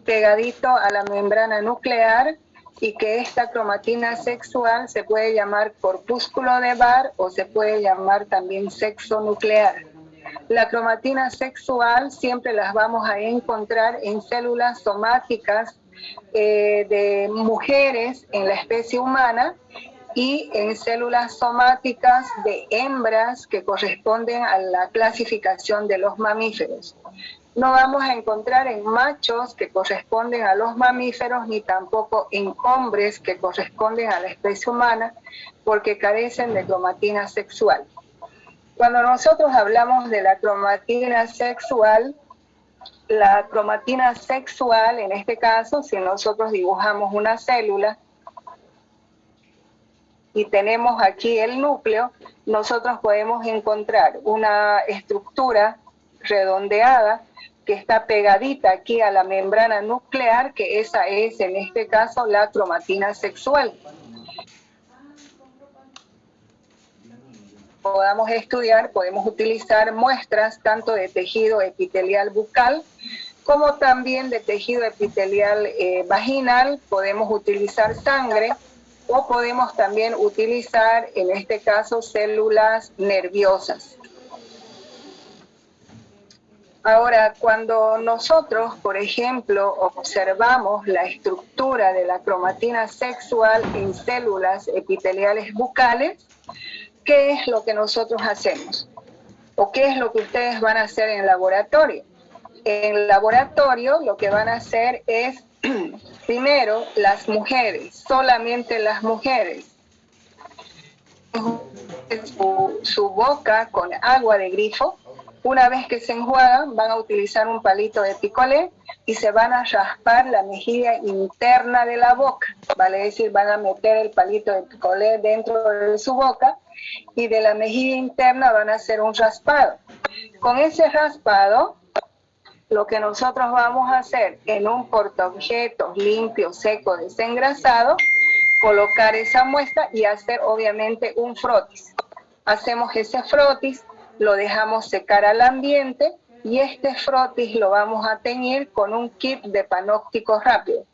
pegadito a la membrana nuclear, y que esta cromatina sexual se puede llamar corpúsculo de Barr o se puede llamar también sexo nuclear. La cromatina sexual siempre las vamos a encontrar en células somáticas de mujeres en la especie humana y en células somáticas de hembras que corresponden a la clasificación de los mamíferos. No vamos a encontrar en machos que corresponden a los mamíferos, ni tampoco en hombres que corresponden a la especie humana, porque carecen de cromatina sexual. Cuando nosotros hablamos de la cromatina sexual, en este caso, si nosotros dibujamos una célula y tenemos aquí el núcleo, nosotros podemos encontrar una estructura redondeada que está pegadita aquí a la membrana nuclear, que esa es en este caso la cromatina sexual. Podamos estudiar, podemos utilizar muestras tanto de tejido epitelial bucal como también de tejido epitelial vaginal. Podemos utilizar sangre o podemos también utilizar en este caso células nerviosas. Ahora, cuando nosotros, por ejemplo, observamos la estructura de la cromatina sexual en células epiteliales bucales, ¿qué es lo que nosotros hacemos? ¿O qué es lo que ustedes van a hacer en el laboratorio? En el laboratorio lo que van a hacer es, primero, las mujeres, solamente las mujeres, su boca con agua de grifo. Una vez que se enjuagan, van a utilizar un palito de picolé y se van a raspar la mejilla interna de la boca. Vale decir, van a meter el palito de picolé dentro de su boca y de la mejilla interna van a hacer un raspado. Con ese raspado, lo que nosotros vamos a hacer en un portaobjetos limpio, seco, desengrasado, colocar esa muestra y hacer obviamente un frotis. Hacemos ese frotis, lo dejamos secar al ambiente y este frotis lo vamos a teñir con un kit de panóptico rápido.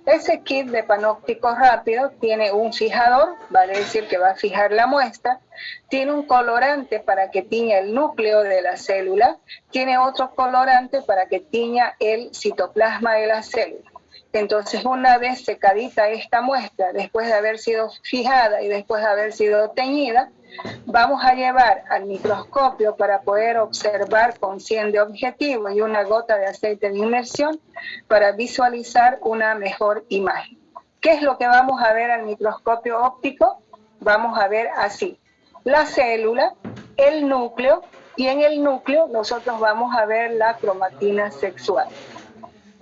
Ese kit de panóptico rápido tiene un fijador, vale decir que va a fijar la muestra, tiene un colorante para que tiña el núcleo de la célula, tiene otro colorante para que tiña el citoplasma de la célula. Entonces, una vez secadita esta muestra, después de haber sido fijada y después de haber sido teñida, vamos a llevar al microscopio para poder observar con 100 de objetivo y una gota de aceite de inmersión para visualizar una mejor imagen. ¿Qué es lo que vamos a ver al microscopio óptico? Vamos a ver así, la célula, el núcleo, y en el núcleo nosotros vamos a ver la cromatina sexual.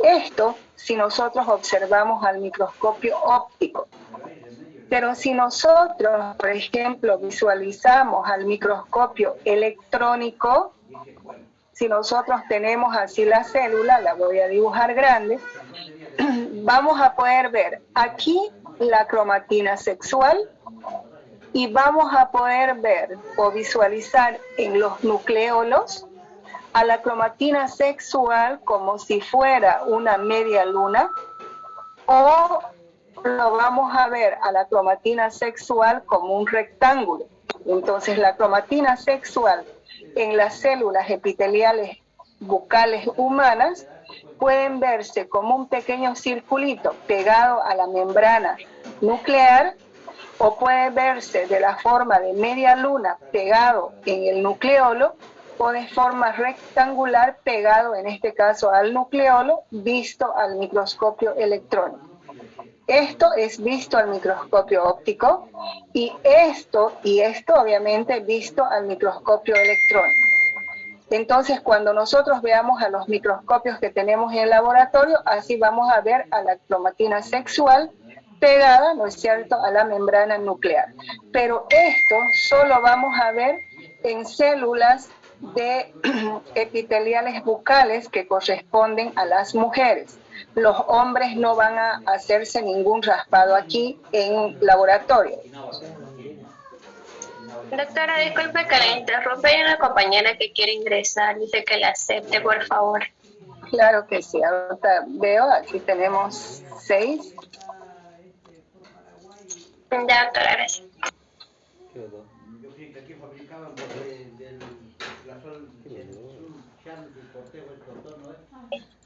Esto si nosotros observamos al microscopio óptico. Pero si nosotros, por ejemplo, visualizamos al microscopio electrónico, si nosotros tenemos así la célula, la voy a dibujar grande, vamos a poder ver aquí la cromatina sexual y vamos a poder ver o visualizar en los nucleolos a la cromatina sexual como si fuera una media luna, o lo vamos a ver a la cromatina sexual como un rectángulo. Entonces la cromatina sexual en las células epiteliales bucales humanas pueden verse como un pequeño circulito pegado a la membrana nuclear, o puede verse de la forma de media luna pegado en el nucleolo, o de forma rectangular pegado en este caso al nucleolo, visto al microscopio electrónico. Esto es visto al microscopio óptico y esto obviamente visto al microscopio electrónico. Entonces, cuando nosotros veamos a los microscopios que tenemos en el laboratorio, así vamos a ver a la cromatina sexual pegada, ¿no es cierto?, a la membrana nuclear. Pero esto solo vamos a ver en células de epiteliales bucales que corresponden a las mujeres. Los hombres no van a hacerse ningún raspado aquí en laboratorio. Doctora, disculpe que la interrumpa, hay una compañera que quiere ingresar, dice que la acepte, por favor. Claro que sí. Ahorita veo, aquí tenemos 6. Ya, doctora, gracias. Yo creí que aquí fabricaban la sol, el cortejo, el doctor, ¿no es?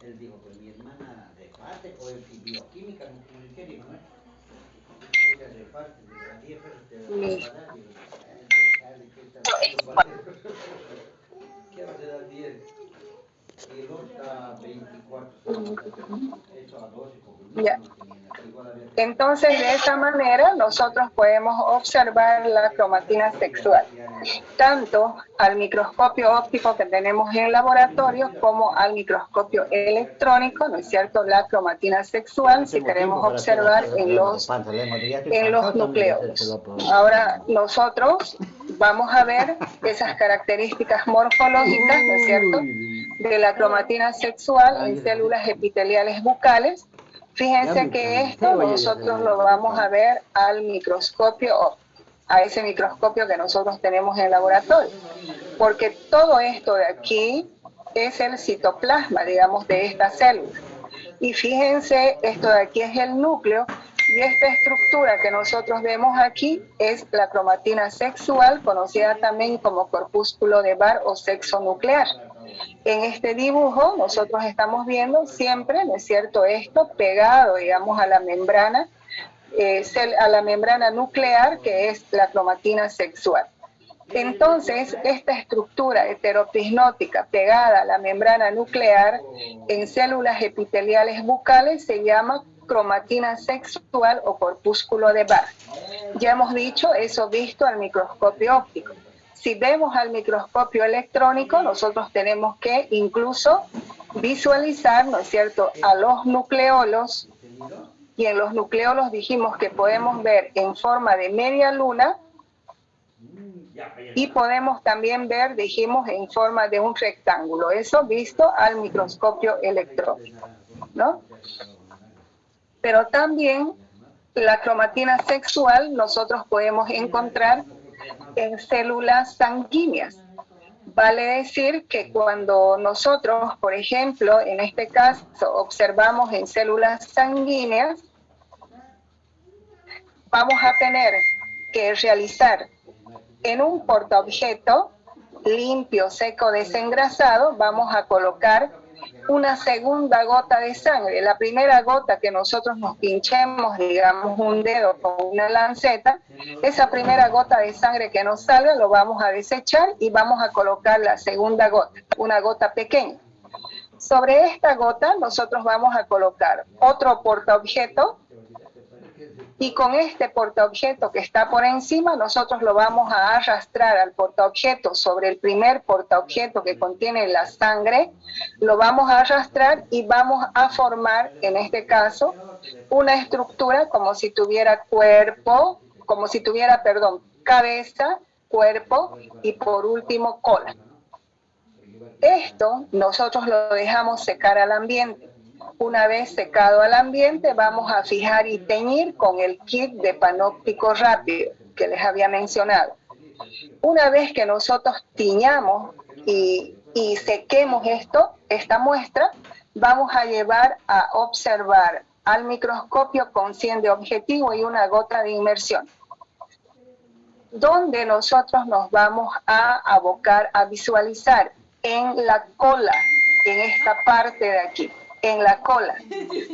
Él dijo, pues mi hermana reparte, o es bioquímica, no sé qué dijo, ¿no es? Ella reparte, de las 10 pesos te va a dar, digo, ¿qué va a ser al 10? Y el otro está 24, eso a 12, porque Ya. no tenían aquí, igual había que... Entonces, de esa manera, nosotros podemos observar la cromatina sexual, tanto al microscopio óptico que tenemos en el laboratorio como al microscopio electrónico, ¿no es cierto? La cromatina sexual, si queremos observar en los núcleos. Ahora, nosotros vamos a ver esas características morfológicas, ¿no es cierto?, de la cromatina sexual en células epiteliales bucales. Fíjense que esto nosotros lo vamos a ver al microscopio óptico, a ese microscopio que nosotros tenemos en el laboratorio, porque todo esto de aquí es el citoplasma, digamos, de esta célula. Y fíjense, esto de aquí es el núcleo, y esta estructura que nosotros vemos aquí es la cromatina sexual, conocida también como corpúsculo de Barr o sexo nuclear. En este dibujo nosotros estamos viendo siempre, ¿no es cierto?, esto pegado, digamos, a la membrana nuclear, que es la cromatina sexual. Entonces, esta estructura heteroplasmótica pegada a la membrana nuclear en células epiteliales bucales se llama cromatina sexual o corpúsculo de Barr. Ya hemos dicho eso visto al microscopio óptico. Si vemos al microscopio electrónico, nosotros tenemos que incluso visualizar, ¿no es cierto?, a los nucleolos, y en los nucleolos dijimos que podemos ver en forma de media luna, y podemos también ver, dijimos, en forma de un rectángulo, eso visto al microscopio electrónico, ¿no? Pero también la cromatina sexual nosotros podemos encontrar en células sanguíneas. Vale decir que cuando nosotros, por ejemplo, en este caso, observamos en células sanguíneas, vamos a tener que realizar en un portaobjeto limpio, seco, desengrasado, vamos a colocar una segunda gota de sangre. La primera gota que nosotros nos pinchemos, digamos, un dedo con una lanceta, esa primera gota de sangre que nos salga lo vamos a desechar y vamos a colocar la segunda gota, una gota pequeña. Sobre esta gota nosotros vamos a colocar otro portaobjeto, y con este portaobjeto que está por encima, nosotros lo vamos a arrastrar al portaobjeto sobre el primer portaobjeto que contiene la sangre, lo vamos a arrastrar y vamos a formar, en este caso, una estructura como si tuviera cuerpo, cabeza, cuerpo y por último cola. Esto nosotros lo dejamos secar al ambiente. Una vez secado al ambiente, vamos a fijar y teñir con el kit de panóptico rápido que les había mencionado. Una vez que nosotros tiñamos y sequemos esta muestra, vamos a llevar a observar al microscopio con 100 de objetivo y una gota de inmersión, donde nosotros nos vamos a abocar a visualizar en la cola, en esta parte de aquí, en la cola.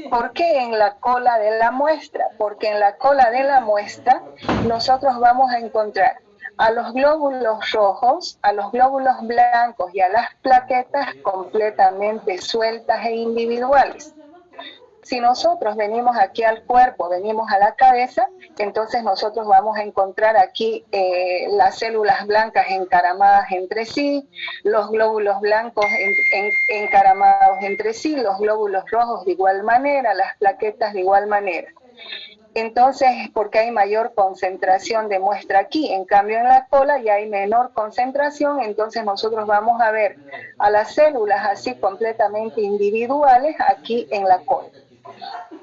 ¿Por qué en la cola de la muestra? Porque en la cola de la muestra nosotros vamos a encontrar a los glóbulos rojos, a los glóbulos blancos y a las plaquetas completamente sueltas e individuales. Si nosotros venimos aquí al cuerpo, venimos a la cabeza, entonces nosotros vamos a encontrar aquí las células blancas encaramadas entre sí, los glóbulos blancos encaramados entre sí, los glóbulos rojos de igual manera, las plaquetas de igual manera. Entonces, porque hay mayor concentración de muestra aquí, en cambio en la cola ya hay menor concentración, entonces nosotros vamos a ver a las células así completamente individuales aquí en la cola.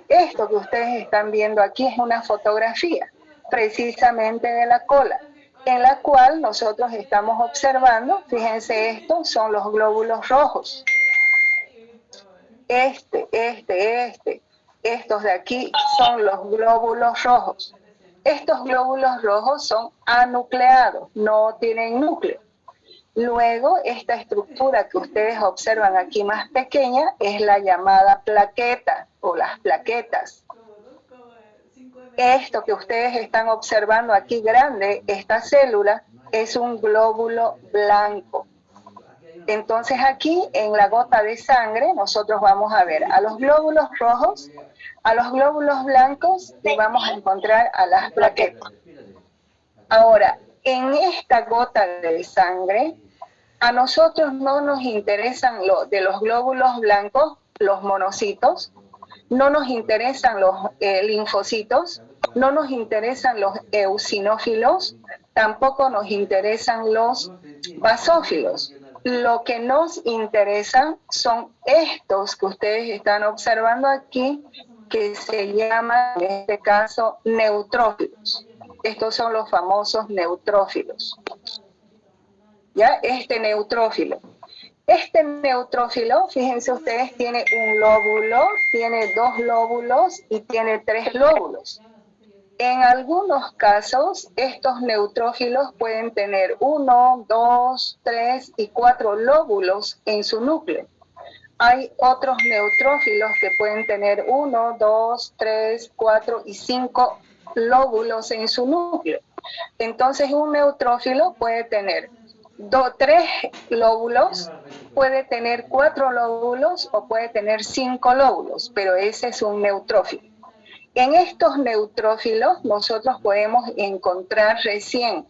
Esto que ustedes están viendo aquí es una fotografía precisamente de la cola, en la cual nosotros estamos observando, fíjense, estos son los glóbulos rojos. Estos de aquí son los glóbulos rojos. Estos glóbulos rojos son anucleados, no tienen núcleo. Luego, esta estructura que ustedes observan aquí más pequeña es la llamada plaqueta o las plaquetas. Esto que ustedes están observando aquí grande, esta célula, es un glóbulo blanco. Entonces aquí en la gota de sangre nosotros vamos a ver a los glóbulos rojos, a los glóbulos blancos y vamos a encontrar a las plaquetas. Ahora, en esta gota de sangre, a nosotros no nos interesan de los glóbulos blancos, los monocitos, no nos interesan los linfocitos, no nos interesan los eosinófilos, tampoco nos interesan los basófilos. Lo que nos interesa son estos que ustedes están observando aquí, que se llaman, en este caso, neutrófilos. Estos son los famosos neutrófilos. ¿Ya? Este neutrófilo, fíjense ustedes, tiene un lóbulo, tiene 2 lóbulos y tiene 3 lóbulos. En algunos casos, estos neutrófilos pueden tener 1, 2, 3 y 4 lóbulos en su núcleo. Hay otros neutrófilos que pueden tener 1, 2, 3, 4 y 5 lóbulos en su núcleo. Entonces, un neutrófilo puede tener 3 lóbulos, puede tener 4 lóbulos o puede tener 5 lóbulos, pero ese es un neutrófilo. En estos neutrófilos nosotros podemos encontrar recién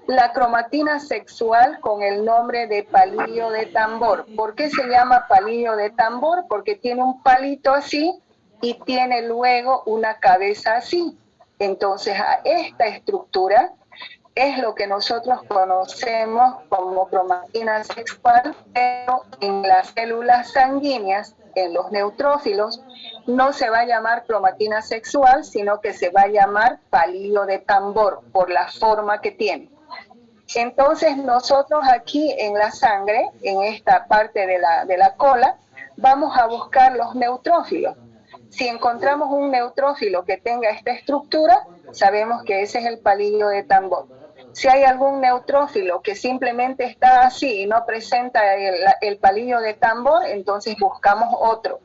la cromatina sexual con el nombre de palillo de tambor. ¿Por qué se llama palillo de tambor? Porque tiene un palito así y tiene luego una cabeza así. Entonces a esta estructura es lo que nosotros conocemos como cromatina sexual, pero en las células sanguíneas, en los neutrófilos, no se va a llamar cromatina sexual, sino que se va a llamar palillo de tambor, por la forma que tiene. Entonces nosotros aquí en la sangre, en esta parte de la cola, vamos a buscar los neutrófilos. Si encontramos un neutrófilo que tenga esta estructura, sabemos que ese es el palillo de tambor. Si hay algún neutrófilo que simplemente está así y no presenta el palillo de tambor, entonces buscamos otro.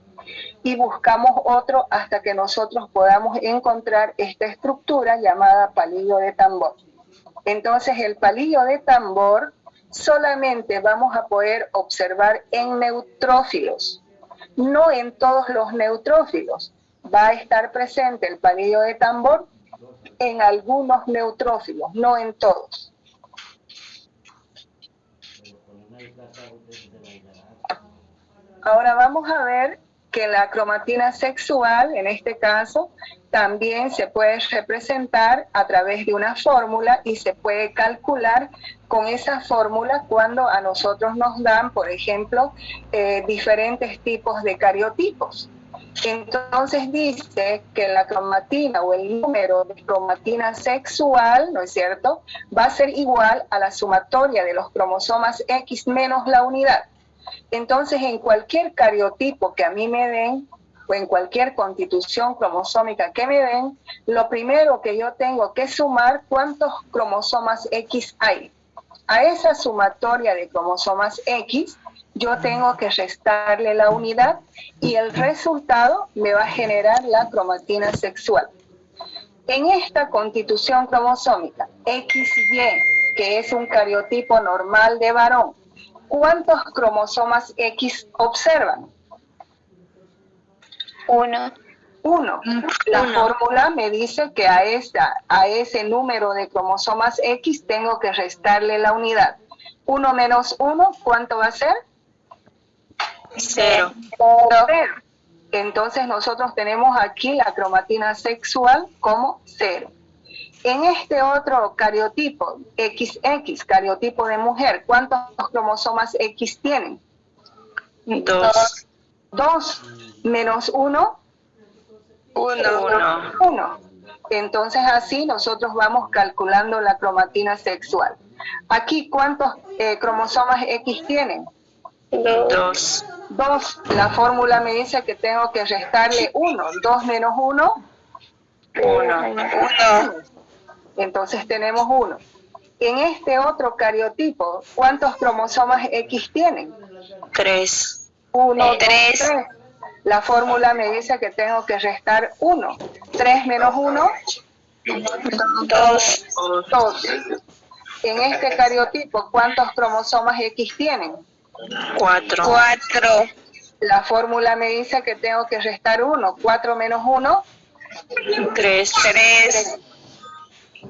Y buscamos otro hasta que nosotros podamos encontrar esta estructura llamada palillo de tambor. Entonces el palillo de tambor solamente vamos a poder observar en neutrófilos, no en todos los neutrófilos. Va a estar presente el palillo de tambor en algunos neutrófilos, no en todos. Ahora vamos a ver que la cromatina sexual, en este caso, también se puede representar a través de una fórmula y se puede calcular con esa fórmula cuando a nosotros nos dan, por ejemplo, diferentes tipos de cariotipos. Entonces dice que la cromatina o el número de cromatina sexual, ¿no es cierto?, va a ser igual a la sumatoria de los cromosomas X menos la unidad. Entonces, en cualquier cariotipo que a mí me den, o en cualquier constitución cromosómica que me den, lo primero que yo tengo que sumar, ¿cuántos cromosomas X hay? A esa sumatoria de cromosomas X, yo tengo que restarle la unidad y el resultado me va a generar la cromatina sexual. En esta constitución cromosómica, XY, que es un cariotipo normal de varón, ¿cuántos cromosomas X observan? 1. 1. La fórmula me dice que a ese número de cromosomas X tengo que restarle la unidad. 1 menos 1, ¿cuánto va a ser? 0. 0. Entonces nosotros tenemos aquí la cromatina sexual como 0. En este otro cariotipo, XX, cariotipo de mujer, ¿cuántos cromosomas X tienen? 2. 2 menos 1. 1. Entonces así nosotros vamos calculando la cromatina sexual. Aquí, ¿cuántos cromosomas X tienen? 2. 2. La fórmula me dice que tengo que restarle 1. 2 menos 1. 1. Entonces tenemos 1. En este otro cariotipo, ¿cuántos cromosomas X tienen? 3. 1, 2, 3. 3. La fórmula me dice que tengo que restar 1. 3 menos 1. 2. 2. En este cariotipo, ¿cuántos cromosomas X tienen? 4. La fórmula me dice que tengo que restar 1. 4 menos 1. 3.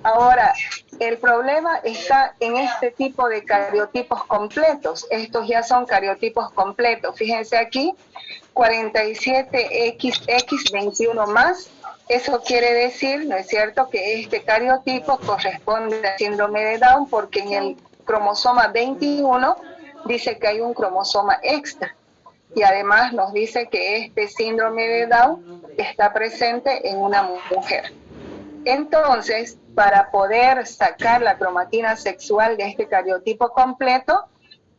Ahora, el problema está en este tipo de cariotipos completos. Estos ya son cariotipos completos. Fíjense aquí, 47XX21 más. Eso quiere decir, ¿no es cierto?, que este cariotipo corresponde al síndrome de Down porque en el cromosoma 21 dice que hay un cromosoma extra. Y además nos dice que este síndrome de Down está presente en una mujer. Entonces, para poder sacar la cromatina sexual de este cariotipo completo,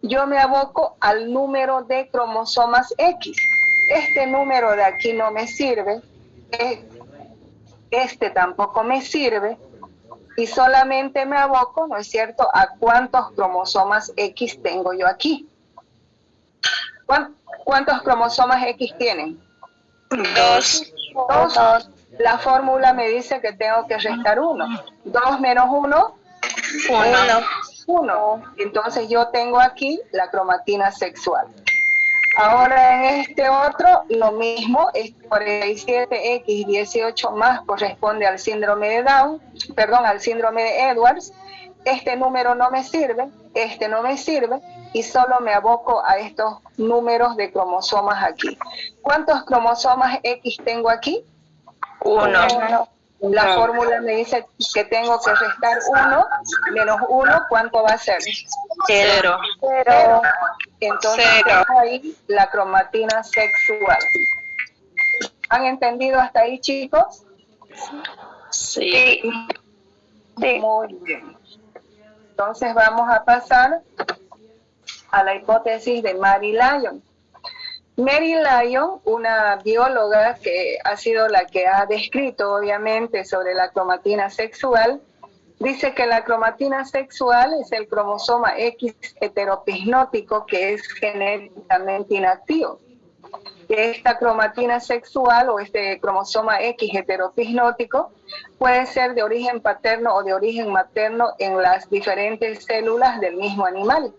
yo me aboco al número de cromosomas X. Este número de aquí no me sirve, este tampoco me sirve, y solamente me aboco, ¿no es cierto?, a cuántos cromosomas X tengo yo aquí. ¿Cuántos cromosomas X tienen? 2. La fórmula me dice que tengo que restar 1. 2 menos 1. 1. Entonces yo tengo aquí la cromatina sexual. Ahora en este otro, lo mismo, este 47X18 más corresponde al síndrome de Down, perdón, al síndrome de Edwards. Este número no me sirve, este no me sirve, y solo me aboco a estos números de cromosomas aquí. ¿Cuántos cromosomas X tengo aquí? 1. La fórmula me dice que tengo que restar 1 menos 1, ¿cuánto va a ser? 0. Entonces tengo ahí la cromatina sexual. ¿Han entendido hasta ahí, chicos? Sí. Muy bien. Entonces vamos a pasar a la hipótesis de Mary Lyon. Mary Lyon, una bióloga que ha sido la que ha descrito obviamente sobre la cromatina sexual, dice que la cromatina sexual es el cromosoma X heteropisnótico que es genéticamente inactivo. Esta cromatina sexual o este cromosoma X heteropisnótico puede ser de origen paterno o de origen materno en las diferentes células del mismo animal.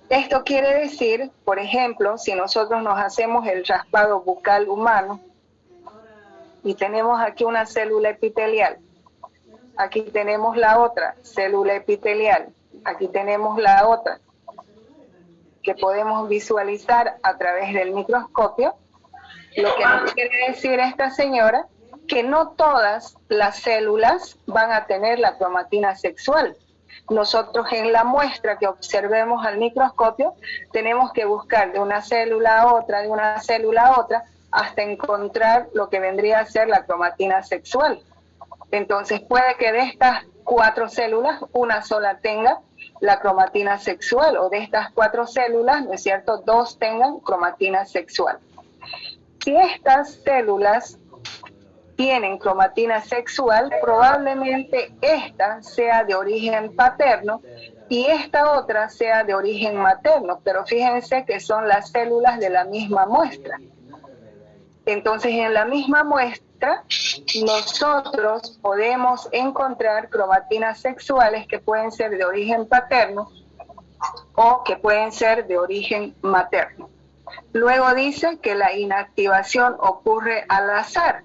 Esto quiere decir, por ejemplo, si nosotros nos hacemos el raspado bucal humano y tenemos aquí una célula epitelial, aquí tenemos la otra célula epitelial, aquí tenemos la otra, que podemos visualizar a través del microscopio, lo que nos quiere decir esta señora, que no todas las células van a tener la cromatina sexual. Nosotros en la muestra que observemos al microscopio tenemos que buscar de una célula a otra, de una célula a otra, hasta encontrar lo que vendría a ser la cromatina sexual. Entonces puede que de estas 4 células una sola tenga la cromatina sexual, o de estas 4 células, ¿no es cierto?, 2 tengan cromatina sexual. Si estas células tienen cromatina sexual, probablemente esta sea de origen paterno y esta otra sea de origen materno, pero fíjense que son las células de la misma muestra. Entonces, en la misma muestra, nosotros podemos encontrar cromatinas sexuales que pueden ser de origen paterno o que pueden ser de origen materno. Luego dice que la inactivación ocurre al azar.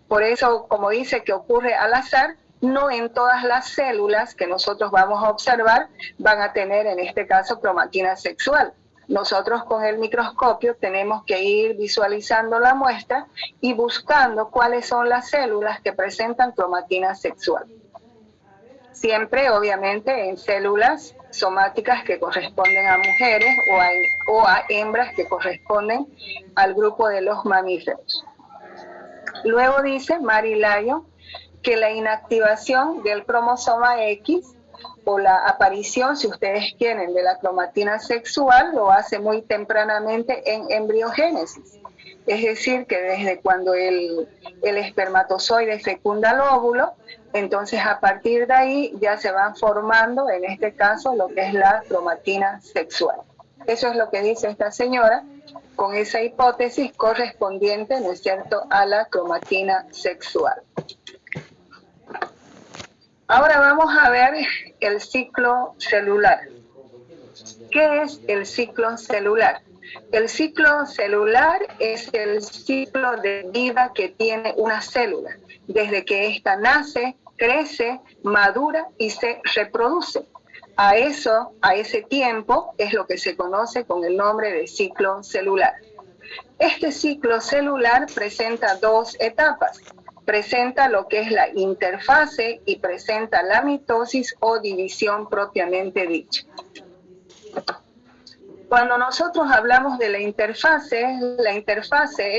Por eso, como dice que ocurre al azar, no en todas las células que nosotros vamos a observar van a tener, en este caso, cromatina sexual. Nosotros con el microscopio tenemos que ir visualizando la muestra y buscando cuáles son las células que presentan cromatina sexual. Siempre, obviamente, en células somáticas que corresponden a mujeres o a hembras que corresponden al grupo de los mamíferos. Luego dice Mary Lyon que la inactivación del cromosoma X o la aparición, si ustedes quieren, de la cromatina sexual lo hace muy tempranamente en embriogénesis. Es decir, que desde cuando el espermatozoide fecunda el óvulo, entonces a partir de ahí ya se van formando, en este caso, lo que es la cromatina sexual. Eso es lo que dice esta señora, con esa hipótesis correspondiente, ¿no es cierto?, a la cromatina sexual. Ahora vamos a ver el ciclo celular. ¿Qué es el ciclo celular? El ciclo celular es el ciclo de vida que tiene una célula, desde que ésta nace, crece, madura y se reproduce. A ese tiempo es lo que se conoce con el nombre de ciclo celular. Este ciclo celular presenta dos etapas. Presenta lo que es la interfase y presenta la mitosis o división propiamente dicha. Cuando nosotros hablamos de la interfase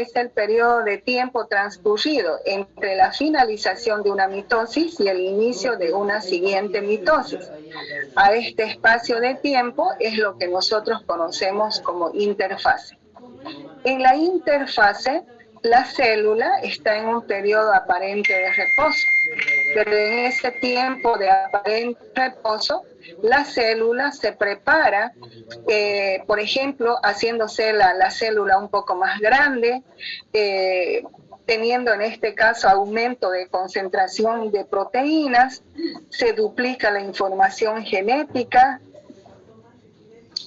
es el periodo de tiempo transcurrido entre la finalización de una mitosis y el inicio de una siguiente mitosis. A este espacio de tiempo es lo que nosotros conocemos como interfase. En la interfase, la célula está en un periodo aparente de reposo, pero en ese tiempo de aparente reposo, la célula se prepara, por ejemplo, haciéndose la célula un poco más grande, teniendo en este caso aumento de concentración de proteínas, se duplica la información genética,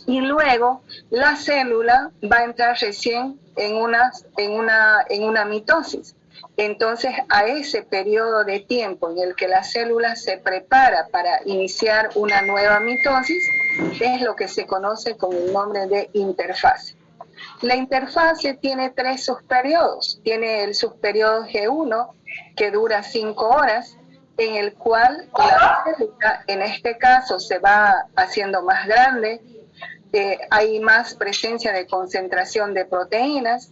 y luego la célula va a entrar recién en una mitosis. Entonces, a ese periodo de tiempo en el que la célula se prepara para iniciar una nueva mitosis, es lo que se conoce con el nombre de interfase. La interfase tiene tres subperiodos. Tiene el subperiodo G1, que dura 5 horas, en el cual la célula, en este caso, se va haciendo más grande, hay más presencia de concentración de proteínas.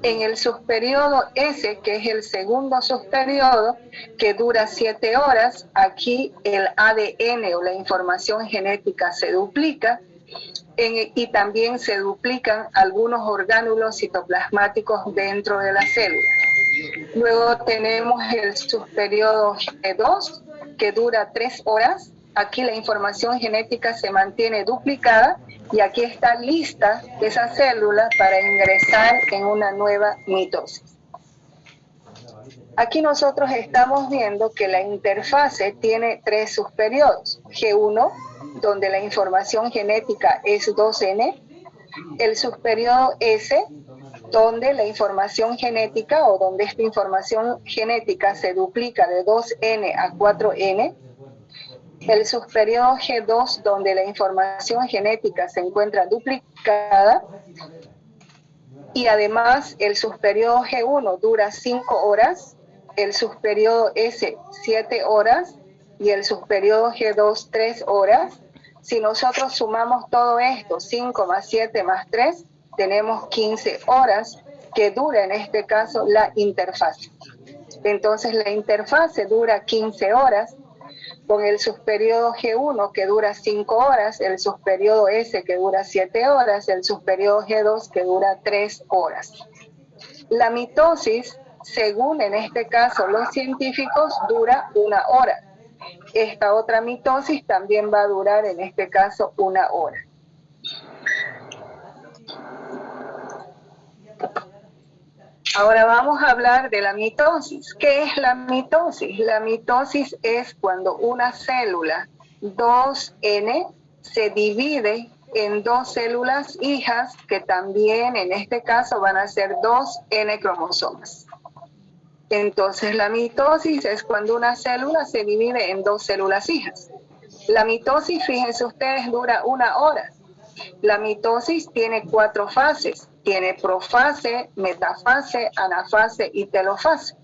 En el subperiodo S, que es el segundo subperiodo, que dura 7 horas, aquí el ADN o la información genética se duplica, y también se duplican algunos orgánulos citoplasmáticos dentro de la célula. Luego tenemos el subperiodo G2, que dura 3 horas. Aquí la información genética se mantiene duplicada y aquí está lista esa célula para ingresar en una nueva mitosis. Aquí nosotros estamos viendo que la interfase tiene 3 subperiodos. G1, donde la información genética es 2N. El subperiodo S, donde la información genética o donde esta información genética se duplica de 2N a 4N. El subperiodo G2, donde la información genética se encuentra duplicada. Y además el subperiodo G1 dura 5 horas, el subperiodo S 7 horas y el subperiodo G2 3 horas. Si nosotros sumamos todo esto, 5 más 7 más 3, tenemos 15 horas que dura en este caso la interfase. Entonces la interfase dura 15 horas, con el subperiodo G1 que dura 5 horas, el subperiodo S que dura 7 horas, el subperiodo G2 que dura 3 horas. La mitosis, según en este caso los científicos, dura 1 hora. Esta otra mitosis también va a durar en este caso 1 hora. Ahora vamos a hablar de la mitosis. ¿Qué es la mitosis? La mitosis es cuando una célula 2N se divide en 2 células hijas que también en este caso van a ser 2N cromosomas. Entonces la mitosis es cuando una célula se divide en 2 células hijas. La mitosis, fíjense ustedes, dura 1 hora. La mitosis tiene 4 fases. Tiene profase, metafase, anafase y telofase.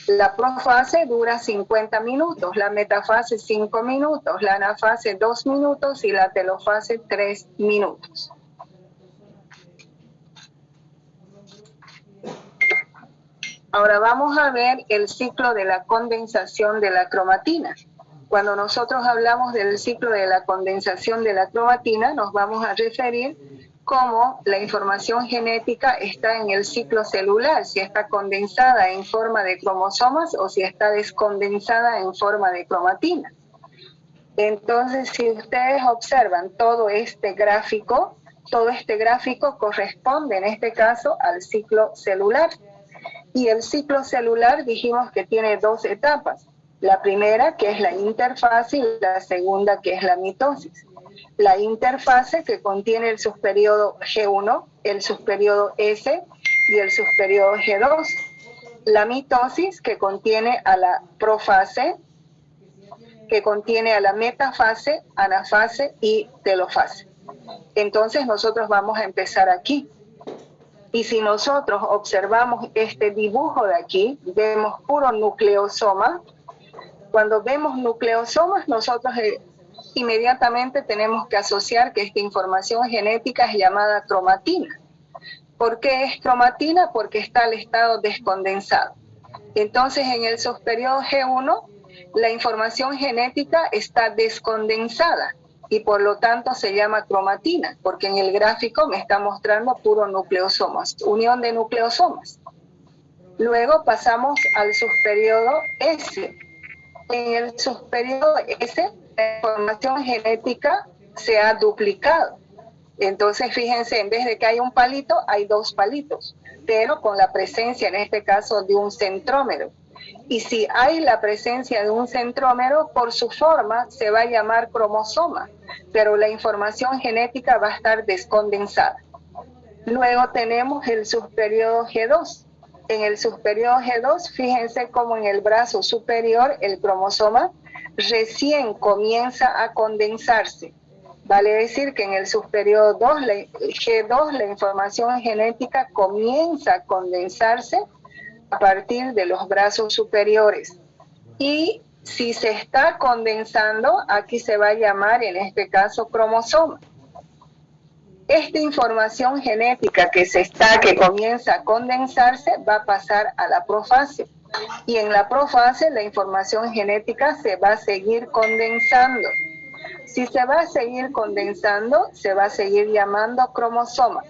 La profase dura 50 minutos, la metafase 5 minutos, la anafase 2 minutos y la telofase 3 minutos. Ahora vamos a ver el ciclo de la condensación de la cromatina. Cuando nosotros hablamos del ciclo de la condensación de la cromatina, nos vamos a referir cómo la información genética está en el ciclo celular, si está condensada en forma de cromosomas o si está descondensada en forma de cromatina. Entonces, si ustedes observan todo este gráfico corresponde en este caso al ciclo celular. Y el ciclo celular dijimos que tiene dos etapas. La primera, que es la interfase, y la segunda, que es la mitosis. La interfase, que contiene el subperiodo G1, el subperiodo S y el subperiodo G2. La mitosis, que contiene a la profase, que contiene a la metafase, anafase y telofase. Entonces nosotros vamos a empezar aquí. Y si nosotros observamos este dibujo de aquí, vemos puro nucleosoma. Cuando vemos nucleosomas, nosotros inmediatamente tenemos que asociar que esta información genética es llamada cromatina. ¿Por qué es cromatina? Porque está al estado descondensado. Entonces, en el subperiodo G1, la información genética está descondensada y por lo tanto se llama cromatina, porque en el gráfico me está mostrando puro nucleosomas, unión de nucleosomas. Luego pasamos al subperiodo S. En el subperiodo S, la información genética se ha duplicado. Entonces, fíjense, en vez de que hay un palito, hay dos palitos, pero con la presencia, en este caso, de un centrómero. Y si hay la presencia de un centrómero, por su forma se va a llamar cromosoma, pero la información genética va a estar descondensada. Luego tenemos el subperiodo G2. En el subperiodo G2, fíjense cómo en el brazo superior el cromosoma recién comienza a condensarse. Vale decir que en el subperiodo G2 la información genética comienza a condensarse a partir de los brazos superiores. Y si se está condensando, aquí se va a llamar en este caso cromosoma. Esta información genética que comienza a condensarse va a pasar a la profase. Y en la profase la información genética se va a seguir condensando. Si se va a seguir condensando, se va a seguir llamando cromosoma.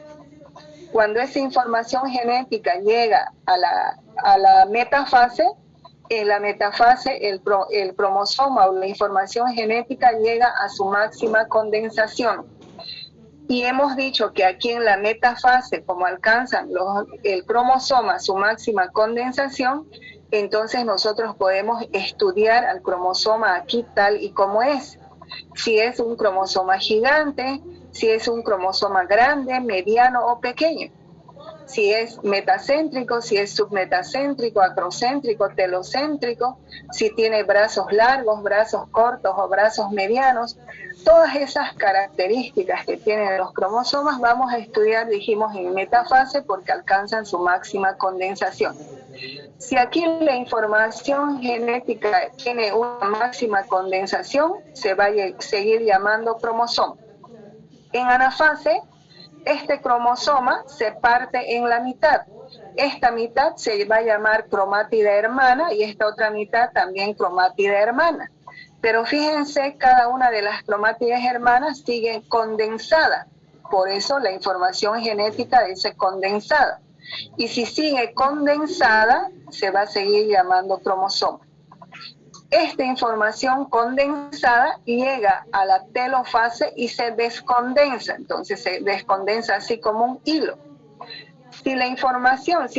Cuando esa información genética llega a la metafase, en la metafase el cromosoma o la información genética llega a su máxima condensación. Y hemos dicho que aquí en la metafase, como alcanzan el cromosoma su máxima condensación, entonces nosotros podemos estudiar al cromosoma aquí tal y como es. Si es un cromosoma gigante, si es un cromosoma grande, mediano o pequeño. Si es metacéntrico, si es submetacéntrico, acrocéntrico, telocéntrico, si tiene brazos largos, brazos cortos o brazos medianos. Todas esas características que tienen los cromosomas vamos a estudiar, dijimos, en metafase porque alcanzan su máxima condensación. Si aquí la información genética tiene una máxima condensación, se va a seguir llamando cromosoma. En anafase, este cromosoma se parte en la mitad. Esta mitad se va a llamar cromátida hermana y esta otra mitad también cromátida hermana. Pero fíjense, cada una de las cromátidas hermanas sigue condensada. Por eso la información genética dice condensada. Y si sigue condensada, se va a seguir llamando cromosoma. Esta información condensada llega a la telofase y se descondensa. Entonces se descondensa así como un hilo. Si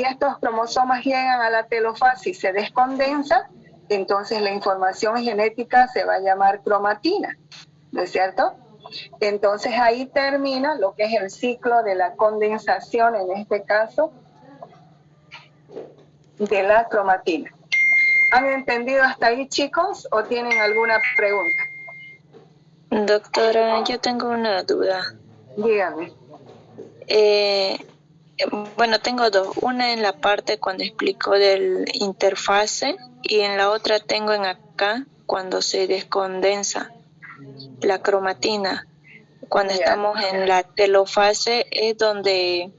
estos cromosomas llegan a la telofase y se descondensa, entonces la información genética se va a llamar cromatina, ¿no es cierto? Entonces ahí termina lo que es el ciclo de la condensación, en este caso, de la cromatina. ¿Han entendido hasta ahí, chicos, o tienen alguna pregunta? Doctora, yo tengo una duda. Dígame. Bueno, tengo dos. Una en la parte cuando explicó del interfase y en la otra tengo en acá cuando se descondensa la cromatina. Cuando estamos en la telofase es donde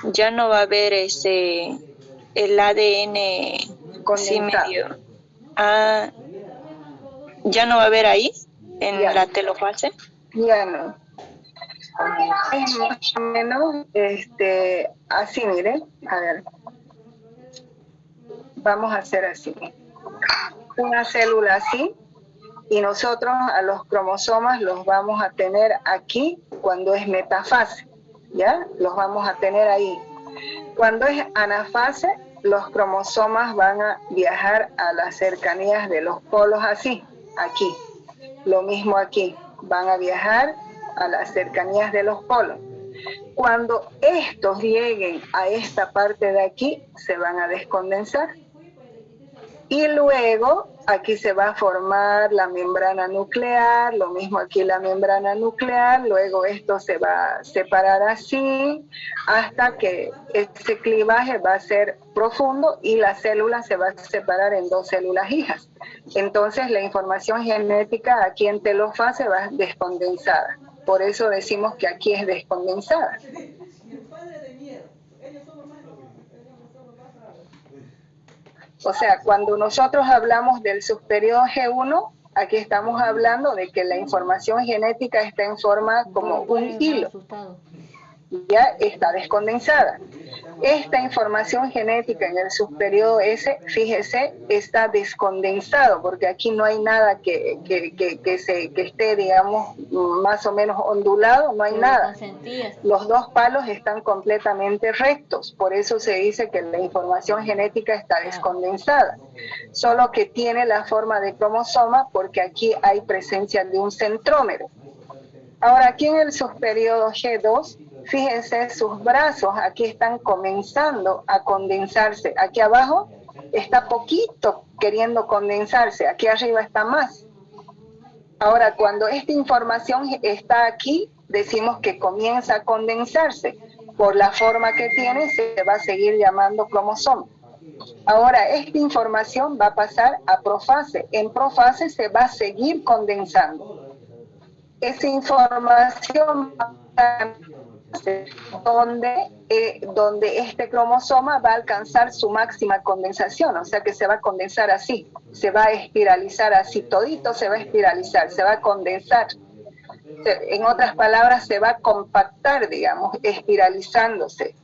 ya no va a haber el ADN condensado. sí medio. ¿Ya no va a haber ahí, en Ya. la telofase? Ya no. Es más o menos así, miren. A ver. Vamos a hacer así. Una célula así. Y nosotros a los cromosomas los vamos a tener aquí cuando es metafase. ¿Ya? Los vamos a tener ahí. Cuando es anafase, los cromosomas van a viajar a las cercanías de los polos así. Aquí. Lo mismo aquí. Van a viajar a las cercanías de los polos. Cuando estos lleguen a esta parte de aquí, se van a descondensar. Y luego aquí se va a formar la membrana nuclear, lo mismo aquí la membrana nuclear, luego esto se va a separar así, hasta que ese clivaje va a ser profundo y la célula se va a separar en dos células hijas. Entonces la información genética aquí en telofase va descondensada. Por eso decimos que aquí es descondensada. O sea, cuando nosotros hablamos del subperiodo G1, aquí estamos hablando de que la información genética está en forma como un hilo. Ya está descondensada. Esta información genética en el subperiodo S, fíjese, está descondensado, porque aquí no hay nada que esté, digamos, más o menos ondulado, no hay nada. Los dos palos están completamente rectos, por eso se dice que la información genética está descondensada. Solo que tiene la forma de cromosoma, porque aquí hay presencia de un centrómero. Ahora, aquí en el subperiodo G2, fíjense, sus brazos aquí están comenzando a condensarse. Aquí abajo está poquito queriendo condensarse, aquí arriba está más. Ahora, cuando esta información está aquí, decimos que comienza a condensarse. Por la forma que tiene, se va a seguir llamando cromosoma. Ahora, esta información va a pasar a profase. En profase se va a seguir condensando. Esa información donde este cromosoma va a alcanzar su máxima condensación, o sea que se va a condensar así, se va a espiralizar así, todito se va a espiralizar, se va a condensar. En otras palabras, se va a compactar, digamos, espiralizándose.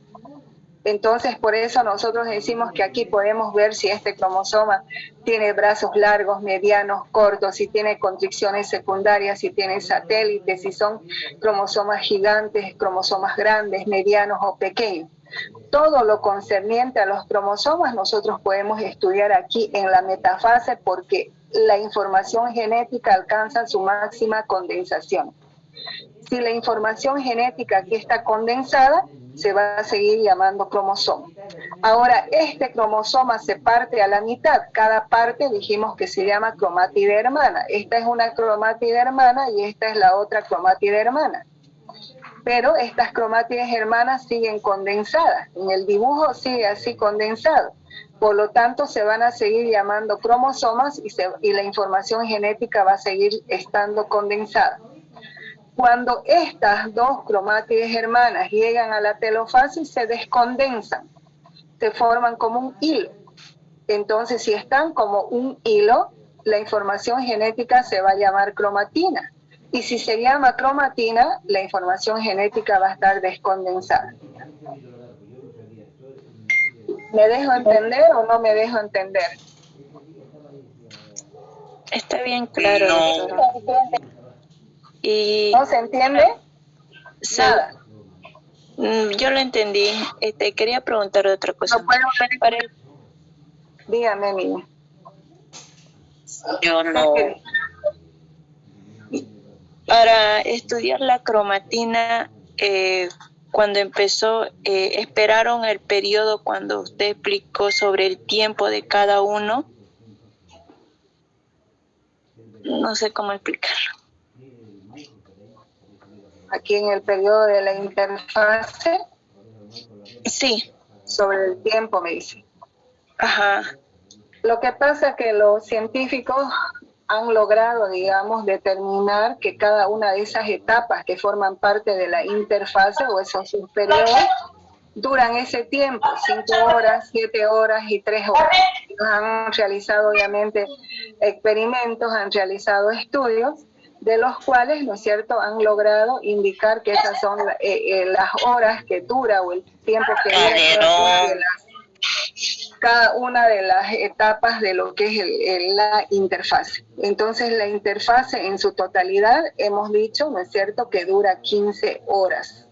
Entonces, por eso nosotros decimos que aquí podemos ver si este cromosoma tiene brazos largos, medianos, cortos, si tiene constricciones secundarias, si tiene satélites, si son cromosomas gigantes, cromosomas grandes, medianos o pequeños. Todo lo concerniente a los cromosomas nosotros podemos estudiar aquí en la metafase porque la información genética alcanza su máxima condensación. Si la información genética aquí está condensada, se va a seguir llamando cromosoma. Ahora, este cromosoma se parte a la mitad. Cada parte dijimos que se llama cromátide hermana. Esta es una cromátide hermana y esta es la otra cromátide hermana. Pero estas cromátides hermanas siguen condensadas. En el dibujo sigue así condensado. Por lo tanto, se van a seguir llamando cromosomas y la información genética va a seguir estando condensada. Cuando estas dos cromátides hermanas llegan a la telofase, se descondensan, se forman como un hilo. Entonces, si están como un hilo, la información genética se va a llamar cromatina. Y si se llama cromatina, la información genética va a estar descondensada. ¿Me dejo entender o no me dejo entender? Está bien claro, doctora. ¿No se entiende? Nada. Yo lo entendí. Quería preguntar otra cosa. No puedo ver. Dígame, niña. Yo no. Para estudiar la cromatina, cuando empezó, esperaron el periodo cuando usted explicó sobre el tiempo de cada uno. No sé cómo explicarlo. Aquí en el periodo de la interfase. Sí. Sobre el tiempo, me dice. Ajá. Lo que pasa es que los científicos han logrado, digamos, determinar que cada una de esas etapas que forman parte de la interfase o esos subperiodos duran ese tiempo, 5 horas, 7 horas y 3 horas. han realizado obviamente experimentos, han realizado estudios, de los cuales, ¿no es cierto?, han logrado indicar que esas son las horas que dura o el tiempo que dura cada una de las etapas de lo que es la interfase. Entonces, la interfase en su totalidad, hemos dicho, ¿no es cierto?, que dura 15 horas.